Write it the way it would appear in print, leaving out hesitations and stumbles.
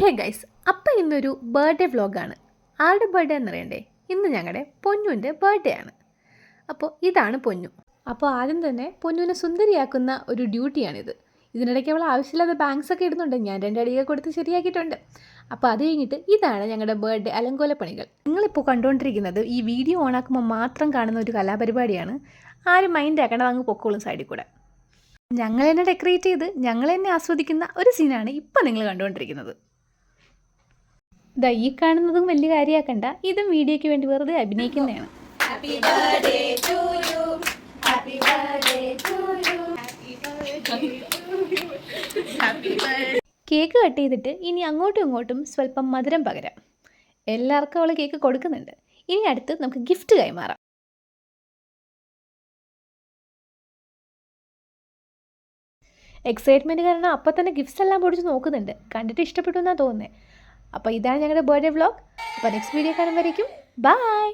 Hey guys, അപ്പം ഇന്നൊരു birthday വ്ളോഗാണ്. ആരുടെ ബർത്ത്ഡേ എന്നറിയണ്ടേ? ഇന്ന് ഞങ്ങളുടെ പൊന്നുവിൻ്റെ ബർത്ത്ഡേ ആണ്. അപ്പോൾ ഇതാണ് പൊന്നു. അപ്പോൾ ആദ്യം തന്നെ പൊന്നുവിനെ സുന്ദരിയാക്കുന്ന ഒരു ഡ്യൂട്ടിയാണിത്. ഇതിനിടയ്ക്ക് അവൾ ആവശ്യമില്ലാത്ത ബാങ്ക്സൊക്കെ ഇടുന്നുണ്ട്. ഞാൻ രണ്ടടിയൊക്കെ കൊടുത്ത് ശരിയാക്കിയിട്ടുണ്ട്. അപ്പോൾ അത് കഴിഞ്ഞിട്ട് ഇതാണ് ഞങ്ങളുടെ ബർത്ത്ഡേ അലങ്കോല പണികൾ. നിങ്ങളിപ്പോൾ കണ്ടുകൊണ്ടിരിക്കുന്നത് ഈ വീഡിയോ ഓണാക്കുമ്പോൾ മാത്രം കാണുന്ന ഒരു കലാപരിപാടിയാണ്. ആരും മൈൻഡ് ആക്കേണ്ടത് അങ്ങ് പൊക്കോളും സൈഡിൽ കൂടെ. ഞങ്ങൾ തന്നെ ഡെക്കറേറ്റ് ചെയ്ത് ഞങ്ങൾ തന്നെ ആസ്വദിക്കുന്ന ഒരു സീനാണ് ഇപ്പം നിങ്ങൾ കണ്ടുകൊണ്ടിരിക്കുന്നത്. ഇതാ ഈ കാണുന്നതും വലിയ കാര്യമാക്കണ്ട, ഇതും വീഡിയോയ്ക്ക് വേണ്ടി വെറുതെ അഭിനയിക്കുന്നതാണ്. കേക്ക് കട്ട് ചെയ്തിട്ട് ഇനി അങ്ങോട്ടും ഇങ്ങോട്ടും സ്വല്പം മധുരം പകരാം. എല്ലാവർക്കും അവൾ കേക്ക് കൊടുക്കുന്നുണ്ട്. ഇനി അടുത്ത് നമുക്ക് ഗിഫ്റ്റ് കൈമാറാം. എക്സൈറ്റ്മെൻറ്റ് കാരണം അപ്പം തന്നെ ഗിഫ്റ്റ്സ് എല്ലാം പൊടിച്ച് നോക്കുന്നുണ്ട്. കണ്ടിട്ട് ഇഷ്ടപ്പെട്ടു എന്നാണ് തോന്നുന്നത്. അപ്പോൾ ഇതാണ് ഞങ്ങളുടെ ബർത്ത്ഡേ വ്ളോഗ്. അപ്പോൾ നെക്സ്റ്റ് വീഡിയോ കാണുമ്പോഴേക്കും ബൈ.